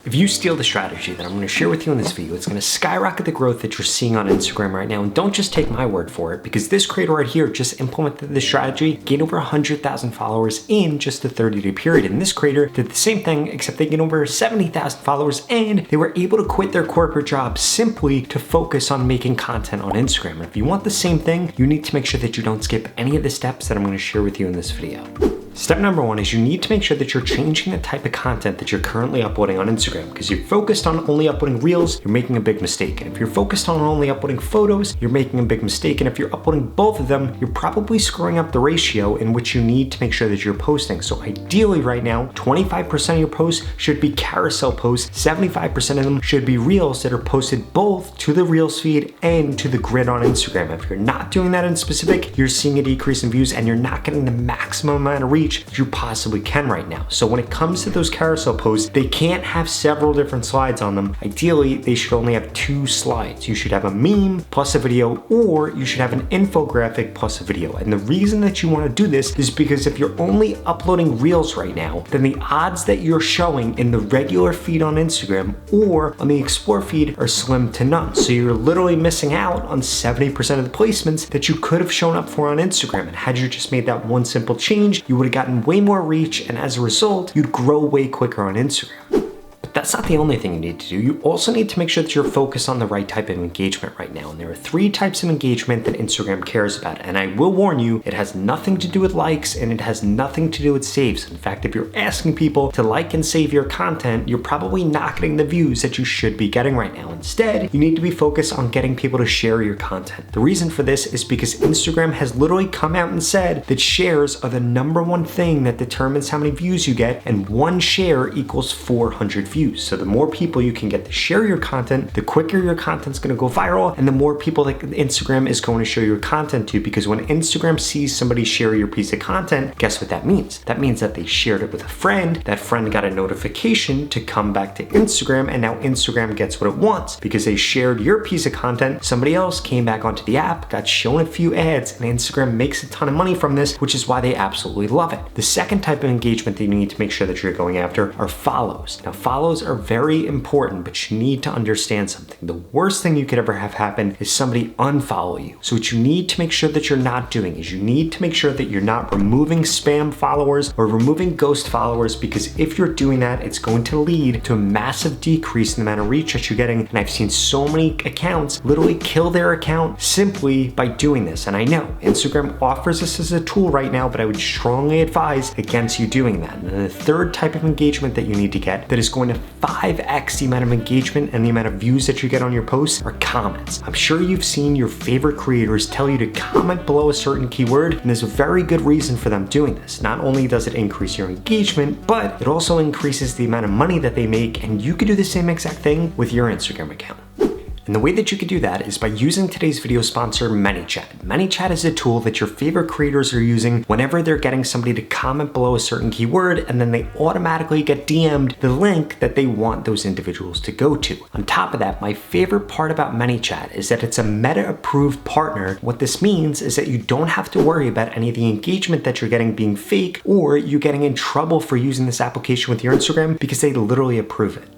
If you steal the strategy that I'm going to share with you in this video, it's going to skyrocket the growth that you're seeing on Instagram right now. And don't just take my word for it, because this creator right here just implemented this strategy, gained over 100,000 followers in just a 30-day period. And this creator did the same thing, except they gained over 70,000 followers and they were able to quit their corporate job simply to focus on making content on Instagram. And if you want the same thing, you need to make sure that you don't skip any of the steps that I'm going to share with you in this video. Step number one is you need to make sure that you're changing the type of content that you're currently uploading on Instagram, because you're focused on only uploading reels, you're making a big mistake. And if you're focused on only uploading photos, you're making a big mistake. And if you're uploading both of them, you're probably screwing up the ratio in which you need to make sure that you're posting. So ideally right now, 25% of your posts should be carousel posts, 75% of them should be reels that are posted both to the Reels feed and to the grid on Instagram. If you're not doing that in specific, you're seeing a decrease in views and you're not getting the maximum amount of reach you possibly can right now. So when it comes to those carousel posts, they can't have several different slides on them. Ideally, they should only have 2 slides. You should have a meme plus a video, or you should have an infographic plus a video. And the reason that you want to do this is because if you're only uploading reels right now, then the odds that you're showing in the regular feed on Instagram or on the explore feed are slim to none. So you're literally missing out on 70% of the placements that you could have shown up for on Instagram. And had you just made that one simple change, you would have gotten way more reach, and as a result, you'd grow way quicker on Instagram. But that's not the only thing you need to do. You also need to make sure that you're focused on the right type of engagement right now. And there are 3 types of engagement that Instagram cares about. And I will warn you, it has nothing to do with likes and it has nothing to do with saves. In fact, if you're asking people to like and save your content, you're probably not getting the views that you should be getting right now. Instead, you need to be focused on getting people to share your content. The reason for this is because Instagram has literally come out and said that shares are the #1 thing that determines how many views you get, and 1 share equals 400 views. So the more people you can get to share your content, the quicker your content's going to go viral, and the more people that Instagram is going to show your content to. Because when Instagram sees somebody share your piece of content, guess what that means? That means that they shared it with a friend, that friend got a notification to come back to Instagram, and now Instagram gets what it wants because they shared your piece of content. Somebody else came back onto the app, got shown a few ads, and Instagram makes a ton of money from this, which is why they absolutely love it. The second type of engagement that you need to make sure that you're going after are follows. Now, follows are very important, but you need to understand something. The worst thing you could ever have happen is somebody unfollow you. So what you need to make sure that you're not doing is you need to make sure that you're not removing spam followers or removing ghost followers, because if you're doing that, it's going to lead to a massive decrease in the amount of reach that you're getting. And I've seen so many accounts literally kill their account simply by doing this. And I know Instagram offers this as a tool right now, but I would strongly advise against you doing that. And then the third type of engagement that you need to get that is going to 5x the amount of engagement and the amount of views that you get on your posts are comments. I'm sure you've seen your favorite creators tell you to comment below a certain keyword, and there's a very good reason for them doing this. Not only does it increase your engagement, but it also increases the amount of money that they make, and you could do the same exact thing with your Instagram account. And the way that you can do that is by using today's video sponsor, ManyChat. ManyChat is a tool that your favorite creators are using whenever they're getting somebody to comment below a certain keyword, and then they automatically get DM'd the link that they want those individuals to go to. On top of that, my favorite part about ManyChat is that it's a Meta-approved partner. What this means is that you don't have to worry about any of the engagement that you're getting being fake, or you getting in trouble for using this application with your Instagram, because they literally approve it.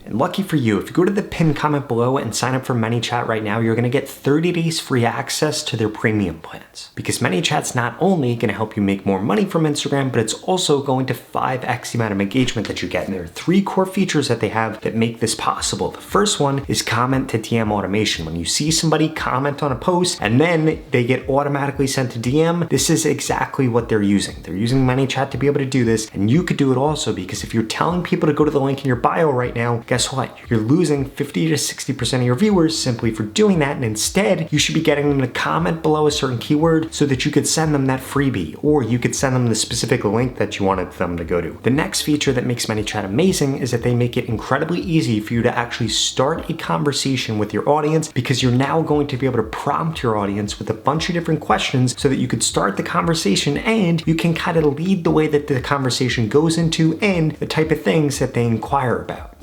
And lucky for you, if you go to the pinned comment below and sign up for ManyChat right now, you're gonna get 30 days free access to their premium plans. Because ManyChat's not only gonna help you make more money from Instagram, but it's also going to 5x the amount of engagement that you get. And there are 3 core features that they have that make this possible. The first one is comment to DM automation. When you see somebody comment on a post and then they get automatically sent to DM, this is exactly what they're using. They're using ManyChat to be able to do this, and you could do it also, because if you're telling people to go to the link in your bio right now, guess what? You're losing 50 to 60% of your viewers simply for doing that, and instead you should be getting them to comment below a certain keyword so that you could send them that freebie, or you could send them the specific link that you wanted them to go to. The next feature that makes ManyChat amazing is that they make it incredibly easy for you to actually start a conversation with your audience, because you're now going to be able to prompt your audience with a bunch of different questions so that you could start the conversation, and you can kind of lead the way that the conversation goes into and the type of things that they inquire about.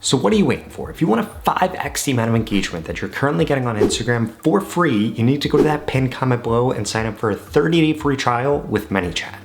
So what are you waiting for? If you want to 5x the amount of engagement that you're currently getting on Instagram for free, you need to go to that pinned comment below and sign up for a 30-day free trial with ManyChat.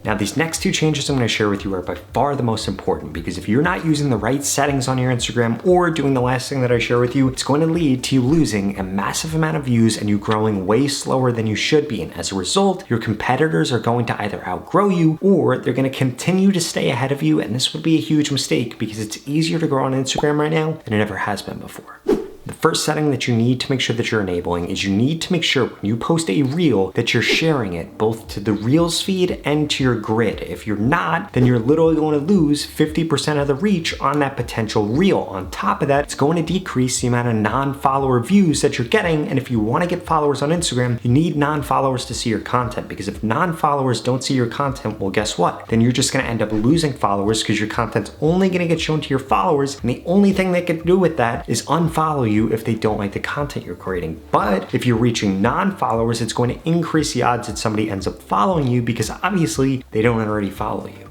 Now, these next two changes I'm going to share with you are by far the most important, because if you're not using the right settings on your Instagram or doing the last thing that I share with you, it's going to lead to you losing a massive amount of views and you growing way slower than you should be. And as a result, your competitors are going to either outgrow you or they're going to continue to stay ahead of you. And this would be a huge mistake, because it's easier to grow on Instagram right now than it ever has been before. The first setting that you need to make sure that you're enabling is you need to make sure when you post a reel that you're sharing it both to the Reels feed and to your grid. If you're not, then you're literally going to lose 50% of the reach on that potential reel. On top of that, it's going to decrease the amount of non-follower views that you're getting. And if you want to get followers on Instagram, you need non-followers to see your content, because if non-followers don't see your content, well, guess what? Then you're just going to end up losing followers, because your content's only going to get shown to your followers. And the only thing they can do with that is unfollow you if they don't like the content you're creating. But if you're reaching non-followers, it's going to increase the odds that somebody ends up following you, because obviously they don't already follow you.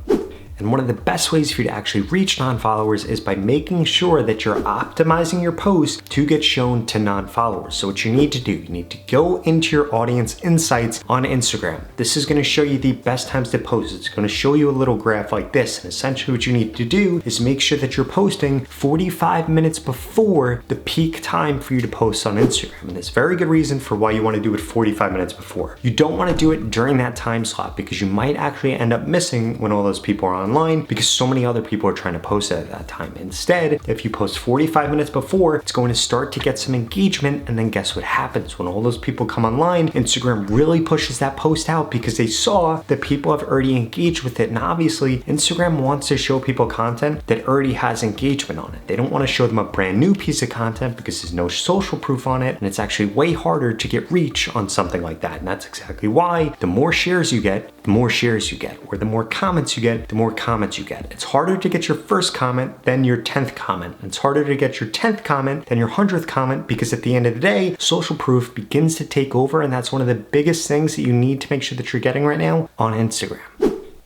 And one of the best ways for you to actually reach non-followers is by making sure that you're optimizing your post to get shown to non-followers. So what you need to do, you need to go into your audience insights on Instagram. This is going to show you the best times to post. It's going to show you a little graph like this. And essentially what you need to do is make sure that you're posting 45 minutes before the peak time for you to post on Instagram. And there's very good reason for why you want to do it 45 minutes before. You don't want to do it during that time slot, because you might actually end up missing when all those people are online, because so many other people are trying to post it at that time. Instead, if you post 45 minutes before, it's going to start to get some engagement. And then guess what happens? When all those people come online, Instagram really pushes that post out, because they saw that people have already engaged with it. And obviously, Instagram wants to show people content that already has engagement on it. They don't want to show them a brand new piece of content because there's no social proof on it. And it's actually way harder to get reach on something like that. And that's exactly why the more shares you get, the more shares you get, or the more comments you get, the more comments you get. It's harder to get your first comment than your 10th comment. It's harder to get your 10th comment than your 100th comment, because at the end of the day, social proof begins to take over. And that's one of the biggest things that you need to make sure that you're getting right now on Instagram.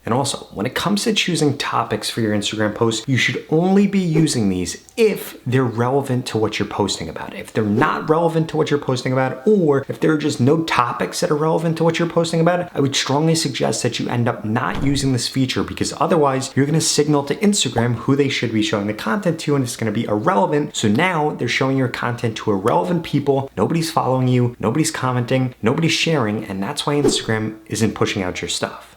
And also, when it comes to choosing topics for your Instagram posts, you should only be using these if they're relevant to what you're posting about. If they're not relevant to what you're posting about, or if there are just no topics that are relevant to what you're posting about, I would strongly suggest that you end up not using this feature, because otherwise you're going to signal to Instagram who they should be showing the content to, and it's going to be irrelevant. So now they're showing your content to irrelevant people. Nobody's following you, nobody's commenting, nobody's sharing, and that's why Instagram isn't pushing out your stuff.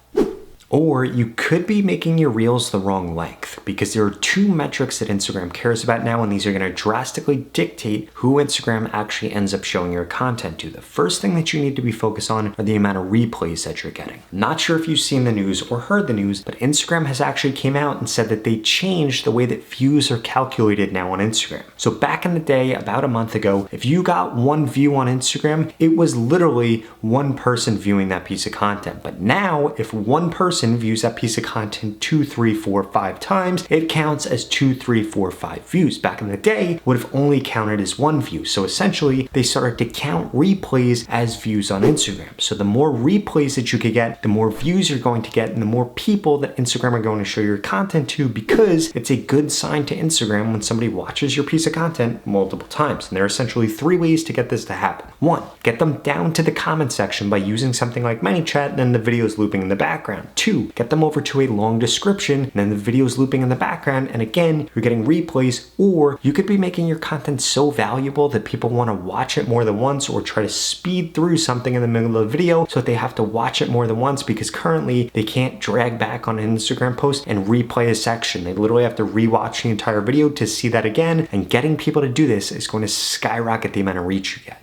Or you could be making your reels the wrong length, because there are two metrics that Instagram cares about now, and these are going to drastically dictate who Instagram actually ends up showing your content to. The first thing that you need to be focused on are the amount of replays that you're getting. Not sure if you've seen the news or heard the news, but Instagram has actually came out and said that they changed the way that views are calculated now on Instagram. So back in the day, about a month ago, if you got one view on Instagram, it was literally one person viewing that piece of content. But now, if one person views that piece of content 2, 3, 4, 5 times, it counts as 2, 3, 4, 5 views. Back in the day, it would have only counted as one view. So essentially, they started to count replays as views on Instagram. So the more replays that you could get, the more views you're going to get, and the more people that Instagram are going to show your content to, because it's a good sign to Instagram when somebody watches your piece of content multiple times. And there are essentially 3 ways to get this to happen. 1, get them down to the comment section by using something like ManyChat, and then the videos looping in the background. 2, get them over to a long description, and then the videos looping in the background, and again, you're getting replays. Or you could be making your content so valuable that people want to watch it more than once, or try to speed through something in the middle of the video so that they have to watch it more than once, because currently they can't drag back on an Instagram post and replay a section. They literally have to rewatch the entire video to see that again, and getting people to do this is going to skyrocket the amount of reach you get.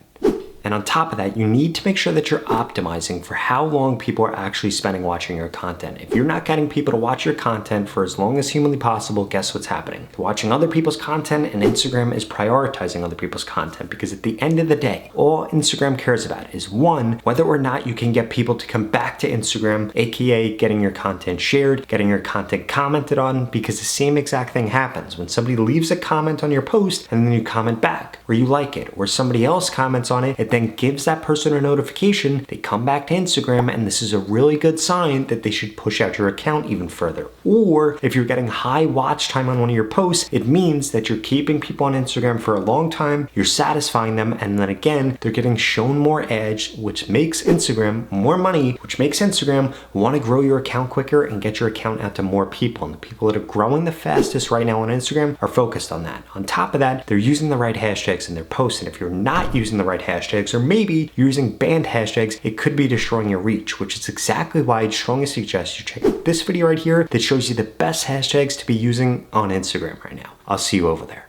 And on top of that, you need to make sure that you're optimizing for how long people are actually spending watching your content. If you're not getting people to watch your content for as long as humanly possible, guess what's happening? They're watching other people's content, and Instagram is prioritizing other people's content, because at the end of the day, all Instagram cares about is 1, whether or not you can get people to come back to Instagram, aka getting your content shared, getting your content commented on, because the same exact thing happens when somebody leaves a comment on your post and then you comment back, or you like it, or somebody else comments on it, it then then gives that person a notification. They come back to Instagram, and this is a really good sign that they should push out your account even further. Or if you're getting high watch time on one of your posts, it means that you're keeping people on Instagram for a long time, you're satisfying them, and then again, they're getting shown more ads, which makes Instagram more money, which makes Instagram want to grow your account quicker and get your account out to more people. And the people that are growing the fastest right now on Instagram are focused on that. On top of that, they're using the right hashtags in their posts. And if you're not using the right hashtags, or maybe you're using banned hashtags, it could be destroying your reach, which is exactly why I'd strongly suggest you check out this video right here that shows you the best hashtags to be using on Instagram right now. I'll see you over there.